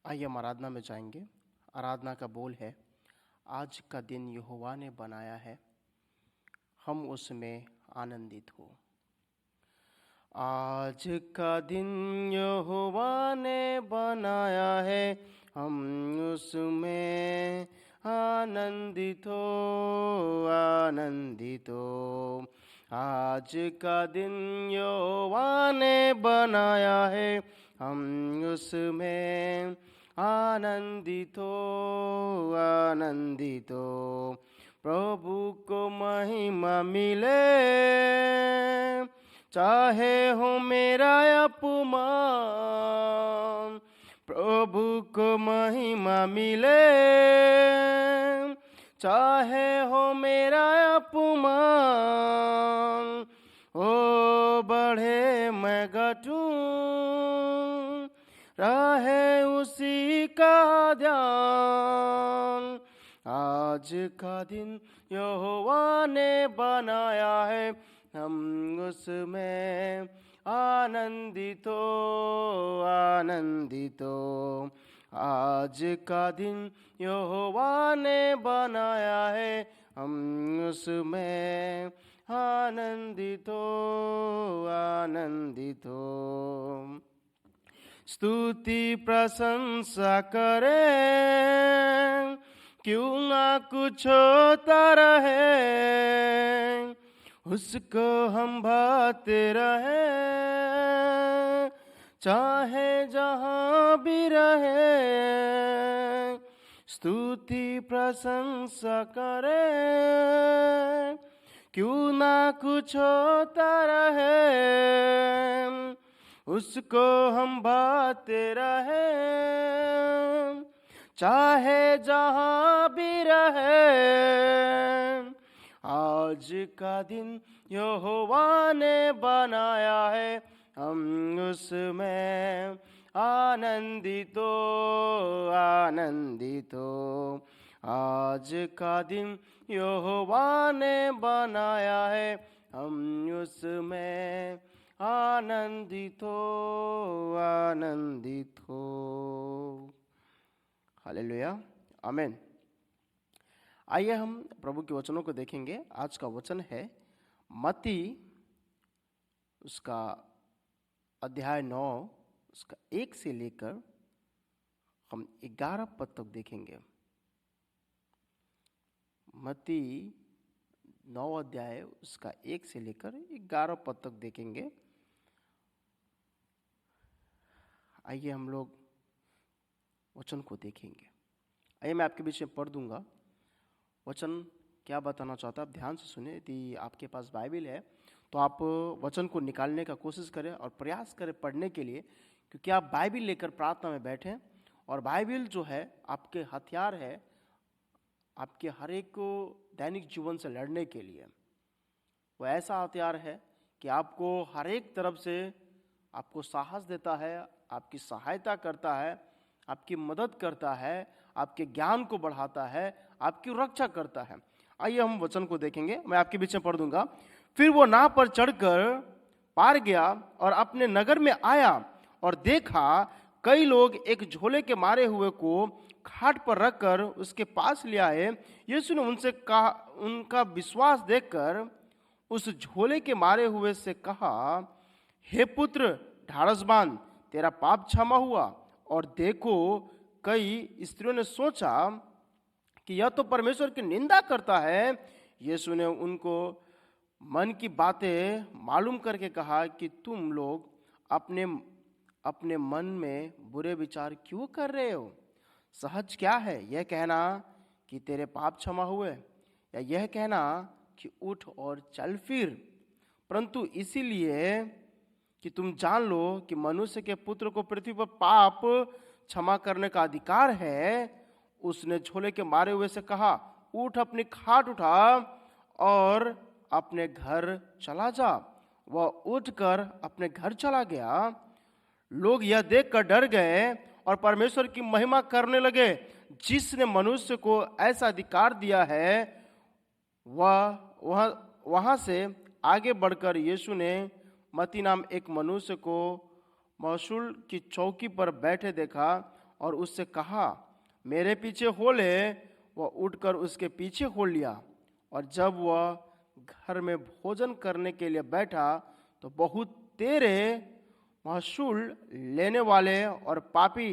आइए हम आराधना में जाएंगे। आराधना का बोल है, आज का दिन यहोवा ने बनाया है, हम उसमें आनंदित हो। आज का दिन यहोवा ने बनाया है, हम उसमें आनंदित हो, आनंदित हो। आज का दिन यहोवा ने बनाया है, हम उसमें आनंदित हो, आनंदित हो। प्रभु को महिमा मिले, चाहे हो मेरा अपमान। प्रभु को महिमा मिले, चाहे हो मेरा अपमान। ओ बढ़े मैं घटूं, रहे उसी का ध्यान। आज का दिन यहोवा ने बनाया है, हम उसमें आनंदित हो, आनंदित हो। आज का दिन यहोवा ने बनाया है, हम उसमें आनंदित हो, आनंदित हो। स्तुति प्रशंसा करें, क्यों ना कुछ होता रहे, उसको हम भाते रहे, चाहे जहाँ भी रहे। स्तुति प्रशंसा करें, क्यों ना कुछ होता रहे, उसको हम भाते रहे, चाहे जहाँ भी रहे। आज का दिन यहोवा ने बनाया है, हम उसमें आनंदित हो, आनंदित हो। आज का दिन यहोवा ने बनाया है, हम उसमें आनंदित हो, आनंदित हो। हालेलुया, आमीन। आइए हम प्रभु के वचनों को देखेंगे। आज का वचन है मत्ती उसका अध्याय 9, उसका 1 से लेकर हम 11 पद तक देखेंगे। मत्ती 9 अध्याय उसका 1 से लेकर 11 पद तक देखेंगे। आइए हम लोग वचन को देखेंगे। आइए मैं आपके बीच में पढ़ दूंगा। वचन क्या बताना चाहता है, आप ध्यान से सुने। यदि आपके पास बाइबल है तो आप वचन को निकालने का कोशिश करें और प्रयास करें पढ़ने के लिए, क्योंकि आप बाइबल लेकर प्रार्थना में बैठें। और बाइबल जो है आपके हथियार है, आपके हर एक को दैनिक जीवन से लड़ने के लिए। वो ऐसा हथियार है कि आपको हर एक तरफ से आपको साहस देता है, आपकी सहायता करता है, आपकी मदद करता है, आपके ज्ञान को बढ़ाता है, आपकी रक्षा करता है। आइए हम वचन को देखेंगे। मैं आपके बीच में पढ़ दूंगा। फिर वो नाव पर चढ़कर पार गया और अपने नगर में आया, और देखा कई लोग एक झोले के मारे हुए को खाट पर रखकर उसके पास ले आए। यीशु ने उनसे कहा, उनका विश्वास देखकर उस झोले के मारे हुए से कहा, हे पुत्र, ढाढ़स बांध, तेरा पाप क्षमा हुआ। और देखो, कई स्त्रियों ने सोचा कि यह तो परमेश्वर की निंदा करता है। यीशु ने उनको मन की बातें मालूम करके कहा कि तुम लोग अपने अपने मन में बुरे विचार क्यों कर रहे हो? सहज क्या है, यह कहना कि तेरे पाप क्षमा हुए, या यह कहना कि उठ और चल फिर? परंतु इसीलिए कि तुम जान लो कि मनुष्य के पुत्र को पृथ्वी पर पाप क्षमा करने का अधिकार है। उसने झोले के मारे हुए से कहा, उठ, अपनी खाट उठा और अपने घर चला जा। वह उठकर अपने घर चला गया। लोग यह देखकर डर गए और परमेश्वर की महिमा करने लगे, जिसने मनुष्य को ऐसा अधिकार दिया है। वहां से आगे बढ़कर यीशु ने मत्ती नाम एक मनुष्य को महसूल की चौकी पर बैठे देखा और उससे कहा, मेरे पीछे हो ले। वह उठकर उसके पीछे हो लिया। और जब वह घर में भोजन करने के लिए बैठा तो बहुत तेरे महसूल लेने वाले और पापी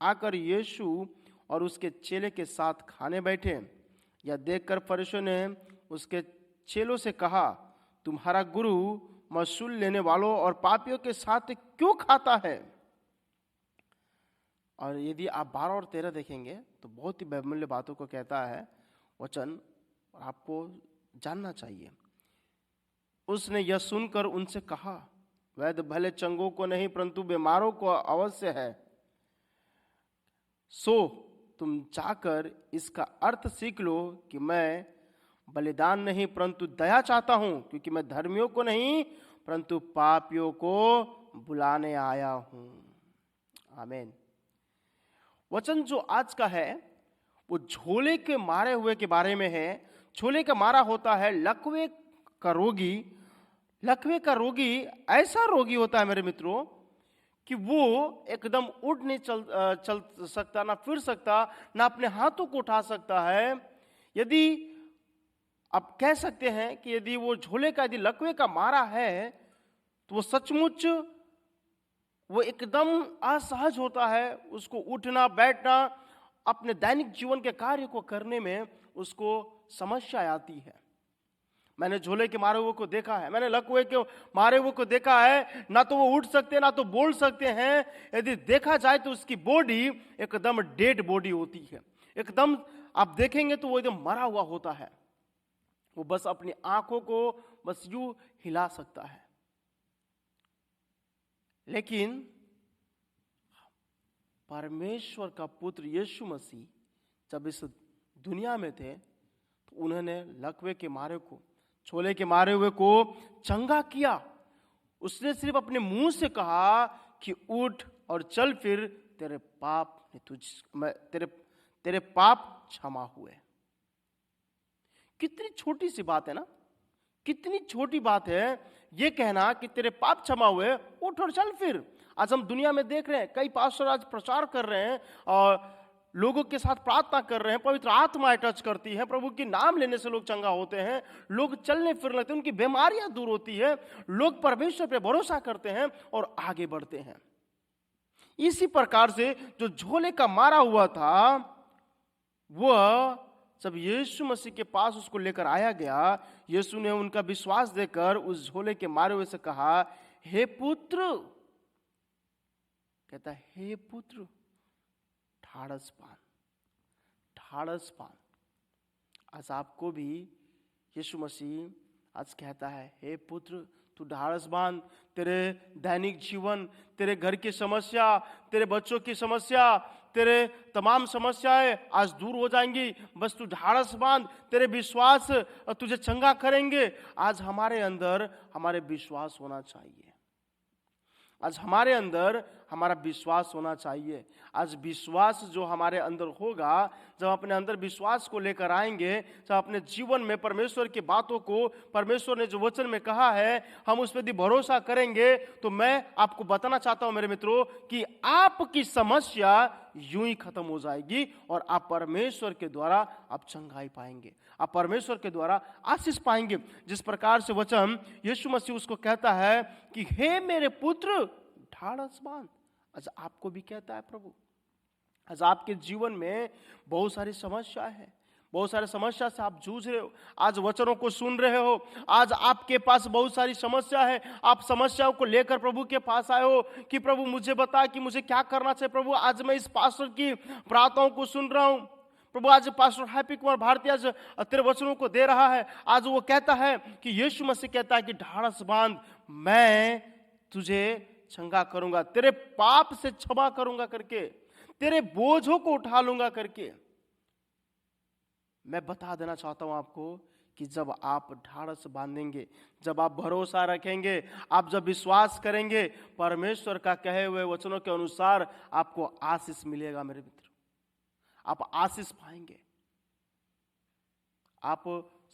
आकर यीशु और उसके चेले के साथ खाने बैठे। यह देखकर फरीसियों ने उसके चेलों से कहा, तुम्हारा गुरु महसूल लेने वालों और पापियों के साथ क्यों खाता है? और यदि आप 12 और 13 देखेंगे तो बहुत ही बहुमूल्य बातों को कहता है वचन, और आपको जानना चाहिए। उसने यह सुनकर उनसे कहा, वैद्य भले चंगों को नहीं परंतु बीमारों को अवश्य है। सो तुम जाकर इसका अर्थ सीख लो कि मैं बलिदान नहीं परंतु दया चाहता हूं, क्योंकि मैं धर्मियों को नहीं परंतु पापियों को बुलाने आया हूं। आमीन। वचन जो आज का है वो झोले के मारे हुए के बारे में है। झोले का मारा होता है लकवे का रोगी। लकवे का रोगी ऐसा रोगी होता है मेरे मित्रों कि वो एकदम उठ नहीं चल सकता, ना फिर सकता, ना अपने हाथों को उठा सकता है। यदि आप कह सकते हैं कि यदि वो झोले का यदि लकवे का मारा है तो वो सचमुच वो एकदम असहज होता है। उसको उठना बैठना, अपने दैनिक जीवन के कार्य को करने में उसको समस्या आती है। मैंने झोले के मारे हुए को देखा है, मैंने लकवे के मारे हुए को देखा है। ना तो वो उठ सकते ना तो बोल सकते हैं। यदि देखा जाए तो उसकी बॉडी एकदम डेड बॉडी होती है। एकदम आप देखेंगे तो वो एकदम मरा हुआ होता है। वो बस अपनी आंखों को बस यूं हिला सकता है। लेकिन परमेश्वर का पुत्र यीशु मसीह जब इस दुनिया में थे तो उन्होंने लकवे के मारे को, छोले के मारे हुए को चंगा किया। उसने सिर्फ अपने मुंह से कहा कि उठ और चल, फिर तेरे पाप क्षमा हुए। कितनी छोटी सी बात है ना, कितनी छोटी बात है ये कहना कि तेरे पाप क्षमा हुए, उठ और चल फिर। आज हम दुनिया में देख रहे हैं कई पास्टर आज प्रचार कर रहे हैं और लोगों के साथ प्रार्थना कर रहे हैं, पवित्र आत्मा टच करती है, प्रभु के नाम लेने से लोग चंगा होते हैं, लोग चलने फिरने लगते हैं, उनकी बीमारियां दूर होती है, लोग परमेश्वर पे भरोसा करते हैं और आगे बढ़ते हैं। इसी प्रकार से जो झोले का मारा हुआ था वह जब यीशु मसीह के पास उसको लेकर आया गया, यीशु ने उनका विश्वास देकर उस झोले के मारे हुए से कहा, हे पुत्र, कहता है हे पुत्र, ढाढ़स बांध, ढाढ़स बांध। आज आपको भी यीशु मसीह आज कहता है, हे पुत्र तू ढाढ़स बांध। तेरे दैनिक जीवन, तेरे घर की समस्या, तेरे बच्चों की समस्या, तेरे तमाम समस्याएं आज दूर हो जाएंगी। बस तू ढाढ़स बांध, तेरे विश्वास तुझे चंगा करेंगे। आज हमारे अंदर हमारे विश्वास होना चाहिए। आज हमारे अंदर हमारा विश्वास होना चाहिए। आज विश्वास जो हमारे अंदर होगा, जब अपने अंदर विश्वास को लेकर आएंगे, जब अपने जीवन में परमेश्वर की बातों को, परमेश्वर ने जो वचन में कहा है, हम उस पर यदि भरोसा करेंगे, तो मैं आपको बताना चाहता हूं मेरे मित्रों कि आपकी समस्या यूं ही खत्म हो जाएगी और आप परमेश्वर के द्वारा आप चंगाई पाएंगे, आप परमेश्वर के द्वारा आशीष पाएंगे। जिस प्रकार से वचन यीशु मसीह उसको कहता है कि हे मेरे पुत्र ढाढ़स बांध, आज आपको भी कहता है प्रभु। आज आपके जीवन में बहुत सारी समस्या है, बहुत सारी समस्या से आप जूझ रहे हो, आज वचनों को सुन रहे हो, आज आपके पास बहुत सारी समस्या है, आप समस्याओं को लेकर प्रभु के पास आए हो कि प्रभु मुझे बता कि मुझे क्या करना चाहिए। प्रभु आज मैं इस पास्टर की प्रार्थनाओं को सुन रहा हूं, प्रभु आज पास्टर हैप्पी कुमार भारती आज तेरे वचनों को दे रहा है। आज वो कहता है कि यीशु मसीह कहता है कि ढाढ़स बांध, मैं तुझे चंगा करूंगा, तेरे पाप से क्षमा करूंगा करके, तेरे बोझों को उठा लूंगा करके। मैं बता देना चाहता हूं आपको कि जब आप ढाढ़स बांधेंगे, जब आप भरोसा रखेंगे, आप जब विश्वास करेंगे, परमेश्वर का कहे हुए वचनों के अनुसार आपको आशीष मिलेगा मेरे मित्र, आप आशीष पाएंगे। आप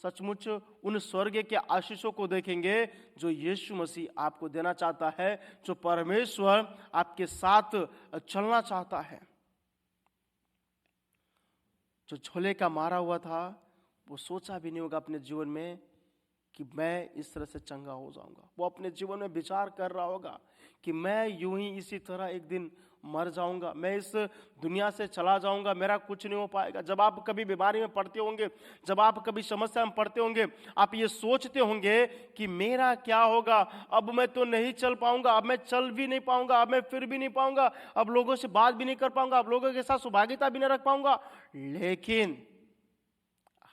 सचमुच उन स्वर्ग के आशीषों को देखेंगे जो यीशु मसीह आपको देना चाहता है, जो परमेश्वर आपके साथ चलना चाहता है। जो झोले का मारा हुआ था, वो सोचा भी नहीं होगा अपने जीवन में कि मैं इस तरह से चंगा हो जाऊंगा। वो अपने जीवन में विचार कर रहा होगा कि मैं यूं ही इसी तरह एक दिन मर जाऊंगा, मैं इस दुनिया से चला जाऊंगा, मेरा कुछ नहीं हो पाएगा। जब आप कभी बीमारी में पड़ते होंगे, जब आप कभी समस्या में पड़ते होंगे, आप ये सोचते होंगे कि मेरा क्या होगा, अब मैं तो नहीं चल पाऊंगा, अब मैं चल भी नहीं पाऊंगा, अब मैं फिर भी नहीं पाऊंगा, अब लोगों से बात भी नहीं कर पाऊंगा, अब लोगों के साथ सहभागिता भी नहीं रख पाऊंगा। लेकिन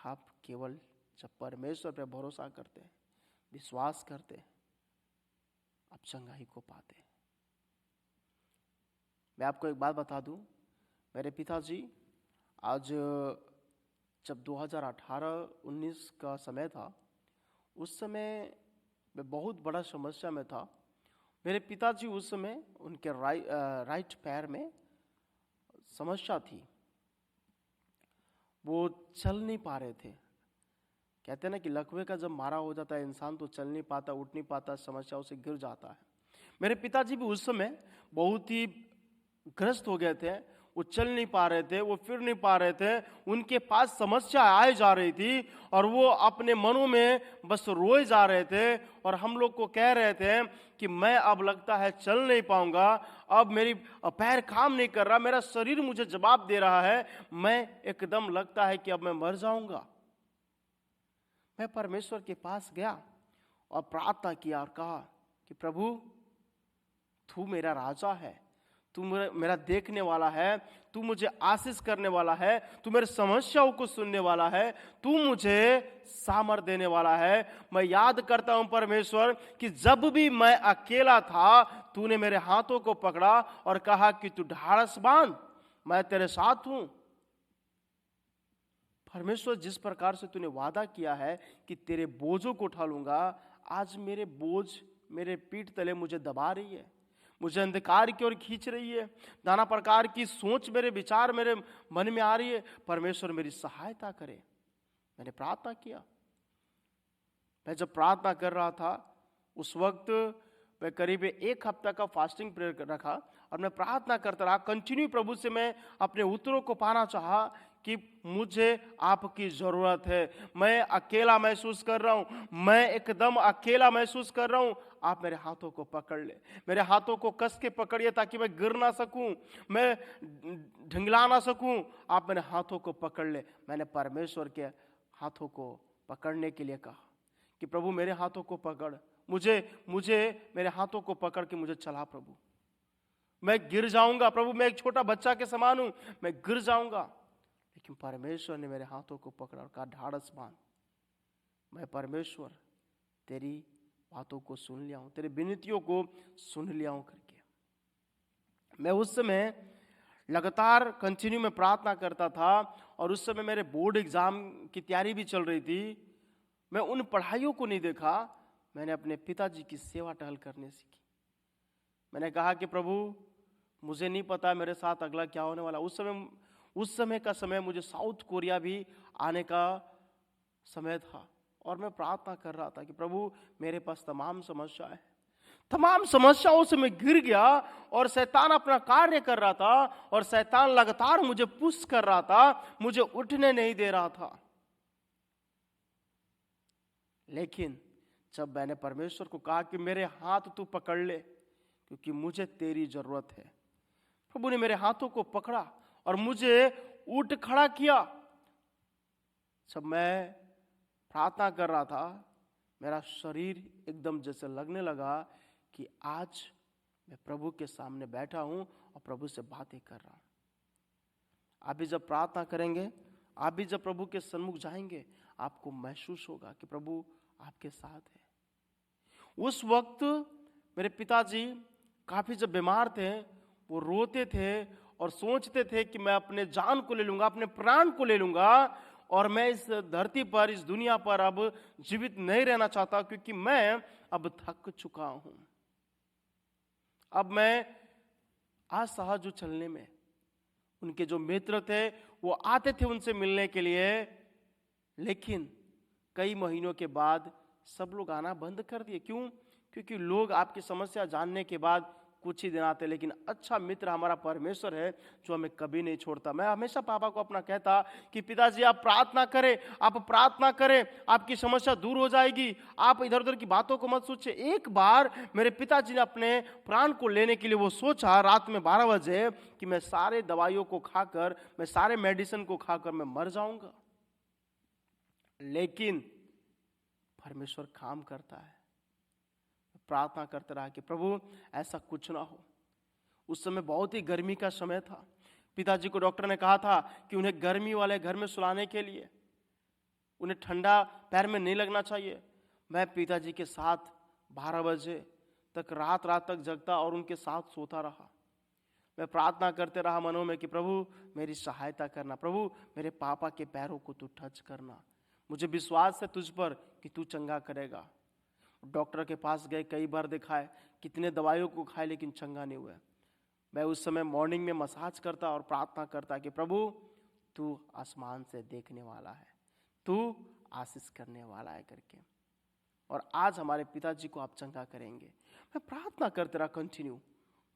आप केवल जब परमेश्वर पर भरोसा करते हैं, विश्वास करते हैं, आप चंगाई को पाते हैं। मैं आपको एक बात बता दूं, मेरे पिताजी आज जब 2018-19 का समय था, उस समय मैं बहुत बड़ा समस्या में था। मेरे पिताजी उस समय उनके राइट पैर में समस्या थी, वो चल नहीं पा रहे थे। कहते हैं ना कि लकवे का जब मारा हो जाता है इंसान तो चल नहीं पाता, उठ नहीं पाता, समस्याओं से गिर जाता है। मेरे पिताजी भी उस समय बहुत ही ग्रस्त हो गए थे, वो चल नहीं पा रहे थे, वो फिर नहीं पा रहे थे, उनके पास समस्या आए जा रही थी और वो अपने मनों में बस रोए जा रहे थे और हम लोग को कह रहे थे कि मैं अब लगता है चल नहीं पाऊंगा, अब मेरी पैर काम नहीं कर रहा, मेरा शरीर मुझे जवाब दे रहा है, मैं एकदम लगता है कि अब मैं मर जाऊंगा। मैं परमेश्वर के पास गया और प्रार्थना किया और कहा कि प्रभु, तू मेरा राजा है, तू मेरा देखने वाला है, तू मुझे आशीष करने वाला है, तू मेरे समस्याओं को सुनने वाला है, तू मुझे सामर्थ देने वाला है। मैं याद करता हूं परमेश्वर कि जब भी मैं अकेला था, तूने मेरे हाथों को पकड़ा और कहा कि तू ढाढ़स बांध, मैं तेरे साथ हूं। परमेश्वर, जिस प्रकार से तूने वादा किया है कि तेरे बोझों को उठा लूंगा, आज मेरे बोझ मेरे पीठ तले मुझे दबा रही है, मुझे अंधकार की ओर खींच रही है, नाना प्रकार की सोच मेरे विचार मेरे मन में आ रही है। परमेश्वर मेरी सहायता करे। मैंने प्रार्थना किया। मैं जब प्रार्थना कर रहा था उस वक्त मैं करीब 1 हफ्ता का फास्टिंग प्रेयर रखा और मैं प्रार्थना करता रहा कंटिन्यू। प्रभु से मैं अपने उत्तरों को पाना चाहा कि मुझे आपकी जरूरत है, मैं अकेला महसूस कर रहा हूं, मैं एकदम अकेला महसूस कर रहा हूं। आप मेरे हाथों को पकड़ ले, मेरे हाथों को कस के पकड़िए ताकि मैं गिर ना सकूं, मैं ढिंगला ना सकूं। आप मेरे हाथों को पकड़ ले। मैंने परमेश्वर के हाथों को पकड़ने के लिए कहा कि प्रभु मेरे हाथों को पकड़, मुझे मेरे हाथों को पकड़ के मुझे चला प्रभु। मैं गिर जाऊंगा प्रभु, मैं एक छोटा बच्चा के समान हूं, मैं गिर जाऊंगा। लेकिन परमेश्वर ने मेरे हाथों को पकड़ा और कहा ढाढ़स बांध। मैं परमेश्वर तेरी बातों को सुन लिया हूं, तेरी विनतियों को सुन लिया हूं करके। मैं उस समय लगातार कंटिन्यू में प्रार्थना करता था और उस समय मेरे बोर्ड एग्जाम की तैयारी भी चल रही थी। मैं उन पढ़ाइयों को नहीं देखा, मैंने अपने पिताजी की सेवा टहल करने सीखी। मैंने कहा कि प्रभु मुझे नहीं पता मेरे साथ अगला क्या होने वाला। उस समय का समय मुझे साउथ कोरिया भी आने का समय था और मैं प्रार्थना कर रहा था कि प्रभु मेरे पास तमाम समस्या है, तमाम समस्याओं से मैं गिर गया और शैतान अपना कार्य कर रहा था और शैतान लगातार मुझे पुश कर रहा था, मुझे उठने नहीं दे रहा था। लेकिन जब मैंने परमेश्वर को कहा कि मेरे हाथ तू पकड़ ले क्योंकि मुझे तेरी जरूरत है, प्रभु ने मेरे हाथों को पकड़ा और मुझे उठ खड़ा किया। जब मैं प्रार्थना कर रहा था मेरा शरीर एकदम जैसे लगने लगा कि आज मैं प्रभु के सामने बैठा हूं और प्रभु से बातें कर रहा हूं। आप भी जब प्रार्थना करेंगे, आप भी जब प्रभु के सन्मुख जाएंगे, आपको महसूस होगा कि प्रभु आपके साथ है। उस वक्त मेरे पिताजी काफी जब बीमार थे, वो रोते थे और सोचते थे कि मैं अपने जान को ले लूंगा, अपने प्राण को ले लूंगा और मैं इस धरती पर, इस दुनिया पर अब जीवित नहीं रहना चाहता क्योंकि मैं अब थक चुका हूं। अब मैं असहज हूं चलने में। उनके जो मित्र थे वो आते थे उनसे मिलने के लिए, लेकिन कई महीनों के बाद सब लोग आना बंद कर दिए। क्यों? क्योंकि लोग आपकी समस्या जानने के बाद कुछ ही दिन आते, लेकिन अच्छा मित्र हमारा परमेश्वर है जो हमें कभी नहीं छोड़ता। मैं हमेशा पापा को अपना कहता कि पिताजी आप प्रार्थना करें, आप प्रार्थना करें, आपकी समस्या दूर हो जाएगी, आप इधर उधर की बातों को मत सोचिए। एक बार मेरे पिताजी ने अपने प्राण को लेने के लिए वो सोचा रात में 12 बजे कि मैं सारे दवाइयों को खाकर, मैं सारे मेडिसिन को खाकर मैं मर जाऊंगा। लेकिन परमेश्वर काम करता है। प्रार्थना करते रहा कि प्रभु ऐसा कुछ ना हो। उस समय बहुत ही गर्मी का समय था। पिताजी को डॉक्टर ने कहा था कि उन्हें गर्मी वाले घर में सुलाने के लिए, उन्हें ठंडा पैर में नहीं लगना चाहिए। मैं पिताजी के साथ 12 बजे तक रात तक जगता और उनके साथ सोता रहा। मैं प्रार्थना करते रहा मनों में कि प्रभु मेरी सहायता करना, प्रभु मेरे पापा के पैरों को तू टच करना, मुझे विश्वास है तुझ पर कि तू चंगा करेगा। डॉक्टर के पास गए, कई बार दिखाए, कितने दवाइयों को खाए, लेकिन चंगा नहीं हुआ। मैं उस समय मॉर्निंग में मसाज करता और प्रार्थना करता कि प्रभु तू आसमान से देखने वाला है, तू आशीष करने वाला है करके, और आज हमारे पिताजी को आप चंगा करेंगे। मैं प्रार्थना करते रहा कंटिन्यू।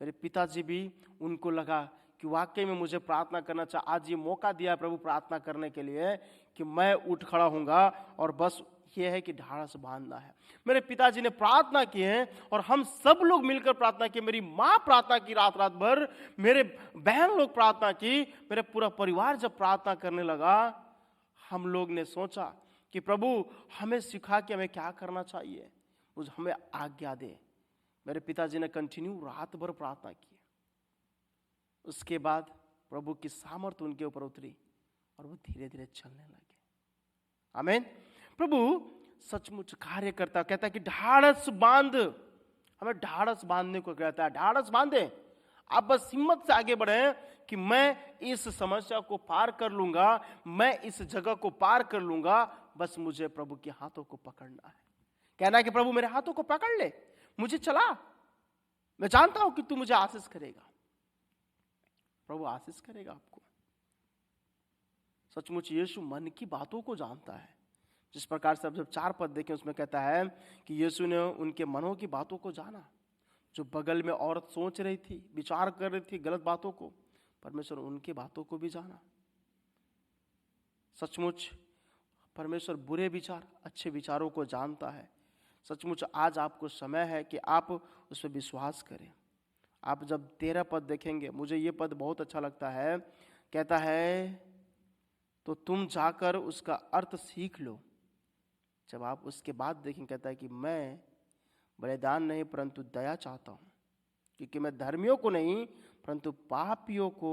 मेरे पिताजी भी, उनको लगा कि वाकई में मुझे प्रार्थना करना चाहिए। आज ये मौका दिया प्रभु प्रार्थना करने के लिए कि मैं उठ खड़ा होऊंगा और बस ये है कि ढाढ़स बांधना है। मेरे पिताजी ने प्रार्थना की है और हम सब लोग मिलकर प्रार्थना की। मेरी माँ प्रार्थना की रात भर, मेरे बहन लोग प्रार्थना की, मेरा पूरा परिवार जब प्रार्थना करने लगा, हम लोग ने सोचा कि प्रभु हमें सिखा कि हमें क्या करना चाहिए, हमें आज्ञा दे। मेरे पिताजी ने कंटिन्यू रात भर प्रार्थना की। उसके बाद प्रभु की सामर्थ उनके ऊपर उतरी और वो धीरे धीरे चलने लगे। आमीन। प्रभु सचमुच कार्य करता, कहता है कि ढाढ़स बांध, हमें ढाढ़स बांधने को कहता है। ढाढ़स बांधे, आप बस हिम्मत से आगे बढ़े कि मैं इस समस्या को पार कर लूंगा, मैं इस जगह को पार कर लूंगा, बस मुझे प्रभु के हाथों को पकड़ना है। कहना है कि प्रभु मेरे हाथों को पकड़ ले, मुझे चला, मैं जानता हूं कि तू मुझे आशीष करेगा। प्रभु आशीष करेगा आपको। सचमुच यीशु मन की बातों को जानता है। जिस प्रकार से अब जब 4 पद देखें, उसमें कहता है कि यीशु ने उनके मनों की बातों को जाना। जो बगल में औरत सोच रही थी, विचार कर रही थी गलत बातों को, परमेश्वर उनकी बातों को भी जाना। सचमुच परमेश्वर बुरे विचार, अच्छे विचारों को जानता है। सचमुच आज आपको समय है कि आप उस पर विश्वास करें। आप जब 13 पद देखेंगे, मुझे ये पद बहुत अच्छा लगता है। कहता है तो तुम जाकर उसका अर्थ सीख लो। जब आप उसके बाद देखेंगे, कहता है कि मैं बलिदान नहीं परंतु दया चाहता हूं, क्योंकि मैं धर्मियों को नहीं परंतु पापियों को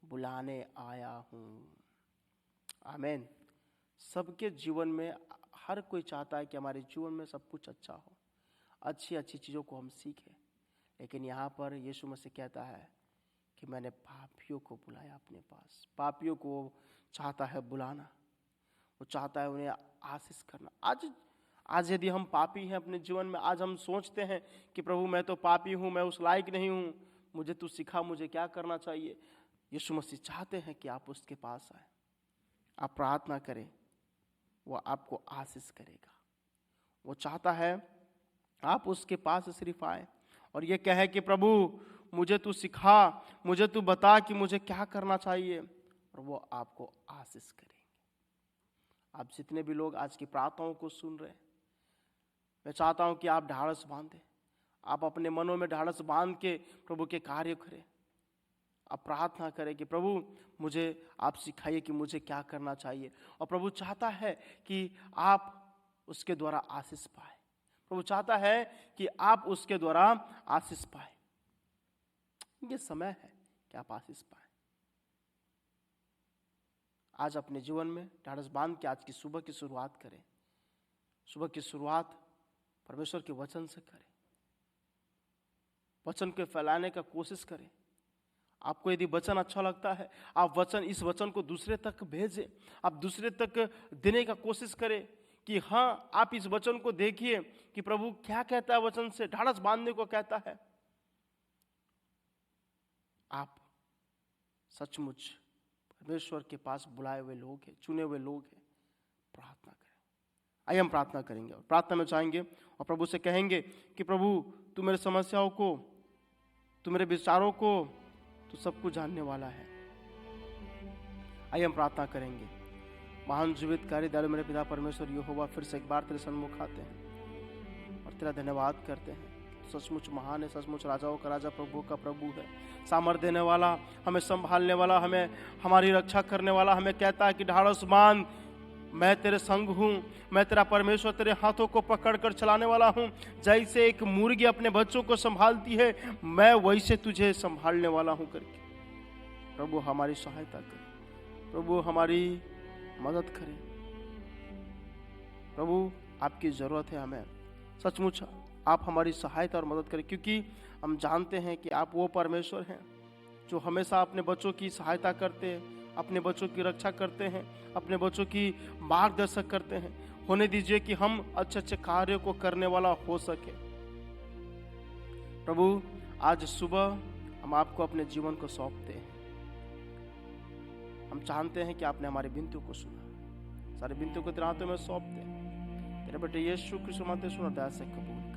बुलाने आया हूं। आमीन। सबके जीवन में हर कोई चाहता है कि हमारे जीवन में सब कुछ अच्छा हो, अच्छी अच्छी चीज़ों को हम सीखें, लेकिन यहाँ पर यीशु मसीह कहता है कि मैंने पापियों को बुलाया अपने पास। पापियों को चाहता है बुलाना, वो चाहता है उन्हें आशीष करना। आज यदि हम पापी हैं अपने जीवन में, आज हम सोचते हैं कि प्रभु मैं तो पापी हूँ, मैं उस लायक नहीं हूँ, मुझे तू सिखा मुझे क्या करना चाहिए। यीशु मसीह चाहते हैं कि आप उसके पास आए, आप प्रार्थना करें, वो आपको आशीष करेगा। वो चाहता है आप उसके पास सिर्फ आए और ये कहे कि प्रभु मुझे तू सिखा, मुझे तू बता कि मुझे क्या करना चाहिए, और वो आपको आशीष करेंगे। आप जितने भी लोग आज की प्रार्थनाओं को सुन रहे हैं, मैं चाहता हूं कि आप ढाढ़स बांधें, आप अपने मनों में ढाढ़स बांध के प्रभु के कार्य करें। आप प्रार्थना करें कि प्रभु मुझे आप सिखाइए कि मुझे क्या करना चाहिए। और प्रभु चाहता है कि आप उसके द्वारा आशीष पाए। प्रभु चाहता है कि आप उसके द्वारा आशीष पाए। ये समय है कि आप आशीष पाए। आज अपने जीवन में ढाढ़स बांध के आज की सुबह की शुरुआत करें। सुबह की शुरुआत परमेश्वर के वचन से करें, वचन को फैलाने का कोशिश करें। आपको यदि वचन अच्छा लगता है, आप इस वचन को दूसरे तक भेजें, आप दूसरे तक देने का कोशिश करें कि हाँ, आप इस वचन को देखिए कि प्रभु क्या कहता है। वचन से ढाढ़स बांधने को कहता है। आप सचमुच परमेश्वर के पास बुलाए हुए लोग हैं, चुने हुए लोग हैं। प्रार्थना करें। आइए हम प्रार्थना करेंगे और प्रार्थना में चाहेंगे और प्रभु से कहेंगे कि प्रभु तू मेरे समस्याओं को तू मेरे विचारों को तू सब कुछ जानने वाला है। आइए हम प्रार्थना करेंगे। महान जीवित कार्य दयालु मेरे पिता परमेश्वर यहोवा, फिर से एक बार तेरे सन्मुख आते हैं और तेरा धन्यवाद करते हैं। सचमुच महान है, सचमुच राजाओं का राजा, प्रभु का प्रभु है, सामर्थ देने वाला, हमें संभालने वाला, हमें हमारी रक्षा करने वाला, हमें कहता है कि ढाढ़स बांध, मैं तेरे संग हूँ, मैं तेरा परमेश्वर, तेरे हाथों को पकड़कर चलाने वाला हूँ। जैसे एक मुर्गी अपने बच्चों को संभालती है, मैं वैसे तुझे संभालने वाला हूँ करके प्रभु हमारी सहायता करे, प्रभु हमारी मदद करे। प्रभु आपकी ज़रूरत है हमें, सचमुच आप हमारी सहायता और मदद करें, क्योंकि हम जानते हैं कि आप वो परमेश्वर हैं जो हमेशा अपने बच्चों की सहायता करते हैं, अपने बच्चों की रक्षा करते हैं, अपने बच्चों की मार्गदर्शक करते हैं। होने दीजिए कि हम अच्छे अच्छे कार्यों को करने वाला हो सके। प्रभु आज सुबह हम आपको अपने जीवन को सौंपते हैं। हम जानते हैं कि आपने हमारी विनतियों को सुना, सारी विनतियों को तेरे हाथों में सौंपते हैं। तेरे बेटे यीशु के नाम से सुना, दया से कबूल।